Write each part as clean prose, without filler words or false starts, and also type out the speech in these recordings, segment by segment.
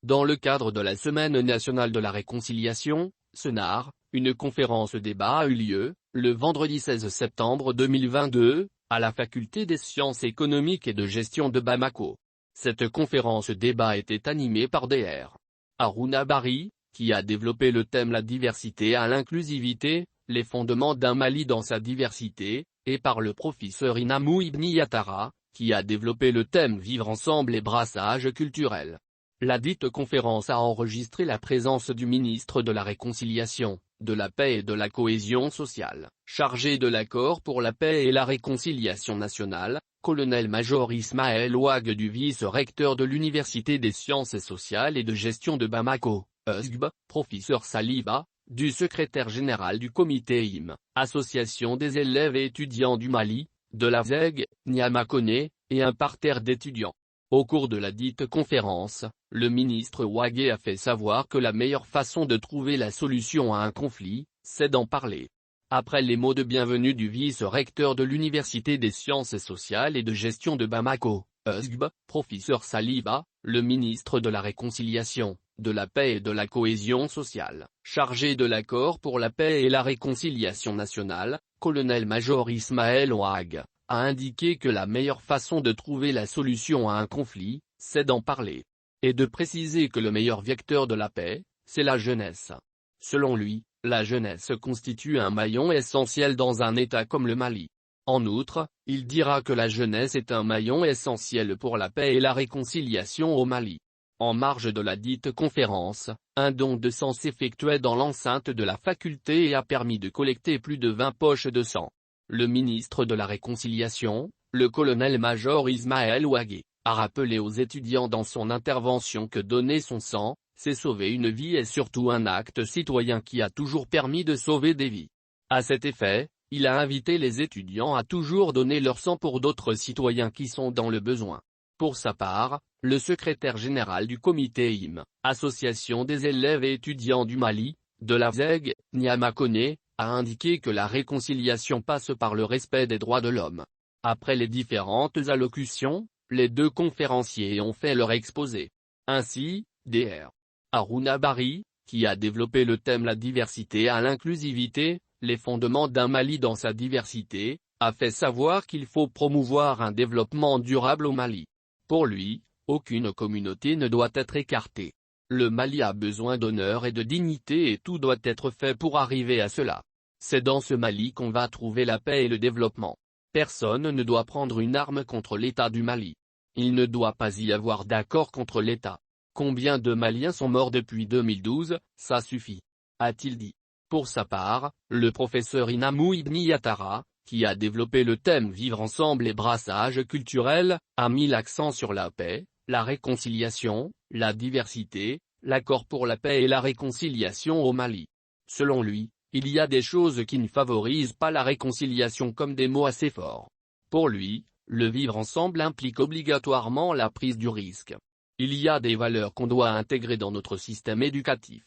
Dans le cadre de la Semaine nationale de la réconciliation, SENAR, une conférence-débat a eu lieu, le vendredi 16 septembre 2022, à la Faculté des sciences économiques et de gestion de Bamako. Cette conférence-débat était animée par Dr. Harouna Bari, qui a développé le thème La diversité à l'inclusivité, les fondements d'un Mali dans sa diversité, et par le professeur Inamou Ibn Yattara, qui a développé le thème Vivre ensemble et brassage culturel. La dite conférence a enregistré la présence du ministre de la Réconciliation, de la Paix et de la Cohésion sociale, chargé de l'accord pour la paix et la réconciliation nationale, colonel-major Ismaël Ouag du vice-recteur de l'Université des sciences sociales et de gestion de Bamako, USGB, professeur Saliba, du secrétaire général du comité IM, Association des élèves et étudiants du Mali, de la ZEG, Niama Koné, et un parterre d'étudiants. Au cours de la dite conférence, le ministre Ouagué a fait savoir que la meilleure façon de trouver la solution à un conflit, c'est d'en parler. Après les mots de bienvenue du vice-recteur de l'Université des sciences sociales et de gestion de Bamako, USGB, professeur Saliba, le ministre de la Réconciliation, de la Paix et de la Cohésion sociale, chargé de l'accord pour la paix et la réconciliation nationale, colonel-major Ismaël Ouag, a indiqué que la meilleure façon de trouver la solution à un conflit, c'est d'en parler. Et de préciser que le meilleur vecteur de la paix, c'est la jeunesse. Selon lui, la jeunesse constitue un maillon essentiel dans un État comme le Mali. En outre, il dira que la jeunesse est un maillon essentiel pour la paix et la réconciliation au Mali. En marge de la dite conférence, un don de sang s'effectuait dans l'enceinte de la faculté et a permis de collecter plus de 20 poches de sang. Le ministre de la Réconciliation, le colonel-major Ismaël Ouagué, a rappelé aux étudiants dans son intervention que donner son sang, c'est sauver une vie et surtout un acte citoyen qui a toujours permis de sauver des vies. À cet effet, il a invité les étudiants à toujours donner leur sang pour d'autres citoyens qui sont dans le besoin. Pour sa part, le secrétaire général du comité IM, Association des élèves et étudiants du Mali, de la ZEG, Niama Koné, a indiqué que la réconciliation passe par le respect des droits de l'homme. Après les différentes allocutions, les deux conférenciers ont fait leur exposé. Ainsi, Dr. Harouna Bari, qui a développé le thème La diversité à l'inclusivité, les fondements d'un Mali dans sa diversité, a fait savoir qu'il faut promouvoir un développement durable au Mali. Pour lui, aucune communauté ne doit être écartée. Le Mali a besoin d'honneur et de dignité et tout doit être fait pour arriver à cela. C'est dans ce Mali qu'on va trouver la paix et le développement. Personne ne doit prendre une arme contre l'État du Mali. Il ne doit pas y avoir d'accord contre l'État. Combien de Maliens sont morts depuis 2012, ça suffit, a-t-il dit. Pour sa part, le professeur Inamou Ibn Yattara, qui a développé le thème Vivre ensemble et brassage culturel, a mis l'accent sur la paix, la réconciliation, la diversité, l'accord pour la paix et la réconciliation au Mali. Selon lui, il y a des choses qui ne favorisent pas la réconciliation comme des mots assez forts. Pour lui, le vivre ensemble implique obligatoirement la prise du risque. Il y a des valeurs qu'on doit intégrer dans notre système éducatif.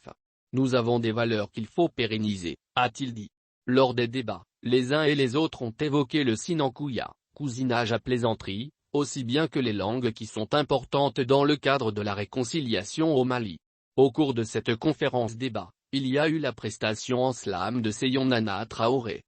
Nous avons des valeurs qu'il faut pérenniser, a-t-il dit. Lors des débats, les uns et les autres ont évoqué le sinankuya, cousinage à plaisanterie, aussi bien que les langues qui sont importantes dans le cadre de la réconciliation au Mali. Au cours de cette conférence débat, il y a eu la prestation en slam de Seyon Nana Traoré.